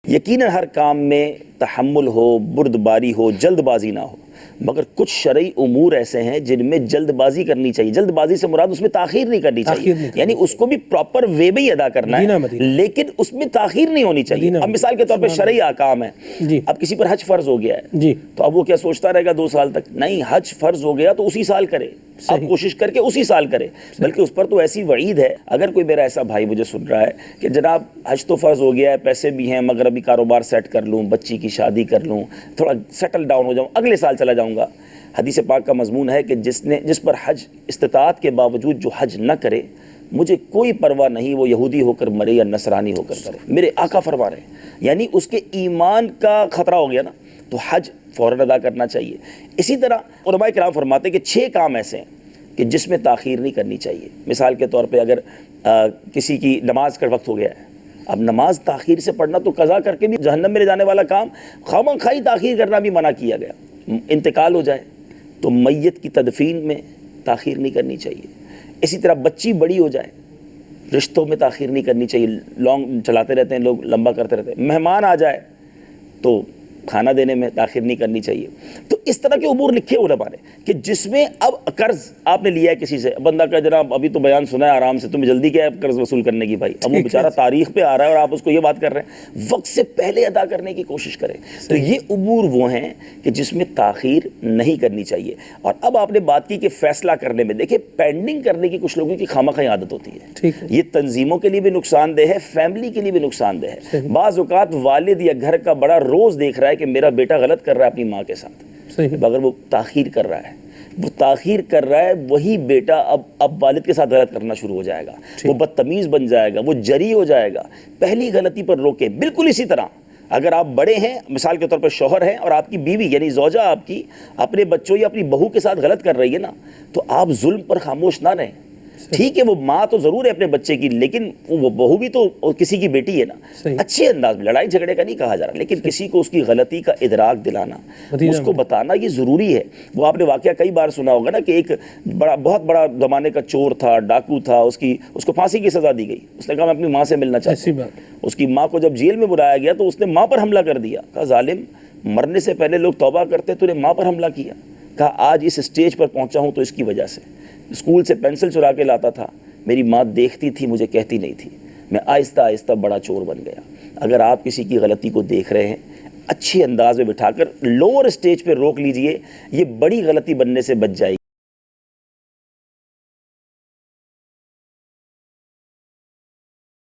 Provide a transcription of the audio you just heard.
یقیناً ہر کام میں تحمل ہو، بردباری ہو، جلد بازی نہ ہو، مگر کچھ شرعی امور ایسے ہیں جن میں جلد بازی کرنی چاہیے۔ جلد بازی سے مراد اس میں تاخیر نہیں کرنی چاہیے، یعنی اس کو بھی پراپر وے میں ہی ادا کرنا ہے، لیکن اس میں تاخیر نہیں ہونی چاہیے۔ اب مثال کے طور پہ شرعی احکام ہے، اب کسی پر حج فرض ہو گیا ہے تو اب وہ کیا سوچتا رہے گا 2 سال تک؟ نہیں، حج فرض ہو گیا تو اسی سال کرے، اب کوشش کر کے اسی سال کرے، بلکہ اس پر تو ایسی وعید ہے۔ اگر کوئی میرا ایسا بھائی مجھے سن رہا ہے کہ جناب حج تو فرض ہو گیا ہے، پیسے بھی ہیں، مگر ابھی کاروبار سیٹ کر لوں، بچی کی شادی کر لوں، تھوڑا سیٹل ڈاؤن ہو جاؤں، اگلے سال چلا جاؤں گا۔ حدیث پاک کا مضمون ہے کہ جس پر حج استطاعت کے باوجود جو حج نہ کرے، مجھے کوئی پرواہ نہیں وہ یہودی ہو کر مرے یا نصرانی ہو کر مرے، میرے آقا فرما رہے ہیں۔ یعنی اس کے ایمان کا خطرہ ہو گیا نا، تو حج فوراً ادا کرنا چاہیے۔ اسی طرح علماء کرام فرماتے ہیں کہ 6 کام ایسے ہیں کہ جس میں تاخیر نہیں کرنی چاہیے۔ مثال کے طور پہ اگر کسی کی نماز کا وقت ہو گیا ہے، اب نماز تاخیر سے پڑھنا تو قضا کر کے بھی جہنم میں لے جانے والا کام، خواہ تاخیر کرنا بھی منع کیا گیا۔ انتقال ہو جائے تو میت کی تدفین میں تاخیر نہیں کرنی چاہیے۔ اسی طرح بچی بڑی ہو جائے، رشتوں میں تاخیر نہیں کرنی چاہیے، لانگ چلاتے رہتے ہیں لوگ، لمبا کرتے رہتے ہیں۔ مہمان آ جائے تو کھانا دینے میں تاخیر نہیں کرنی چاہیے۔ تو اس طرح کے امور لکھے علماء نے کہ جس میں اب قرض آپ نے لیا ہے کسی سے، بندہ کا جناب ابھی تو بیان سنا ہے آرام سے، تمہیں جلدی کیا ہے قرض وصول کرنے کی بھائی، اب وہ بیچارہ تاریخ پہ آ رہا ہے اور آپ اس کو یہ بات کر رہے ہیں، وقت سے پہلے ادا کرنے کی کوشش کریں۔ تو یہ امور وہ ہیں کہ جس میں تاخیر نہیں کرنی چاہیے۔ اور اب آپ نے بات کی کہ فیصلہ کرنے میں، دیکھیں پینڈنگ کرنے کی کچھ لوگوں کی خواہ عادت ہوتی ہے، یہ تنظیموں کے لیے بھی نقصان دہ ہے، فیملی کے لیے بھی نقصان دہ ہے۔ بعض اوقات والد یا گھر کا بڑا روز دیکھ رہا ہے کہ میرا بیٹا غلط کر رہا ہے اپنی ماں کے ساتھ، مگر وہ تاخیر کر رہا ہے، وہی بیٹا اب والد کے ساتھ غلط کرنا شروع ہو جائے گا، وہ بدتمیز بن جائے گا، وہ جری ہو جائے گا۔ پہلی غلطی پر روکے۔ بالکل اسی طرح اگر آپ بڑے ہیں، مثال کے طور پر شوہر ہیں، اور آپ کی بیوی یعنی زوجہ آپ کی اپنے بچوں یا اپنی بہو کے ساتھ غلط کر رہی ہے نا، تو آپ ظلم پر خاموش نہ رہیں۔ ٹھیک ہے وہ ماں تو ضرور ہے اپنے بچے کی، لیکن وہ بہو بھی تو کسی کی بیٹی ہے نا۔ اچھے انداز میں، لڑائی جھگڑے کا نہیں کہا جا رہا، لیکن کسی کو اس کی غلطی کا ادراک دلانا، اس کو بتانا، یہ ضروری ہے۔ وہ آپ نے واقعہ کئی بار سنا ہوگا نا کہ ایک بہت بڑا زمانے کا چور تھا، ڈاکو تھا، اس کو پھانسی کی سزا دی گئی۔ اس نے کہا میں اپنی ماں سے ملنا چاہتا ہوں۔ اس کی ماں کو جب جیل میں بلایا گیا تو اس نے ماں پر حملہ کر دیا۔ کہا ظالم، مرنے سے پہلے لوگ توبہ کرتے، تو نے ماں پر حملہ کیا۔ کہا آج اس اسٹیج پر پہنچا ہوں تو اس کی وجہ سے، اسکول سے پینسل چرا کے لاتا تھا، میری ماں دیکھتی تھی مجھے کہتی نہیں تھی، میں آہستہ آہستہ بڑا چور بن گیا۔ اگر آپ کسی کی غلطی کو دیکھ رہے ہیں، اچھے انداز میں بٹھا کر لوور اسٹیج پہ روک لیجئے، یہ بڑی غلطی بننے سے بچ جائے گی۔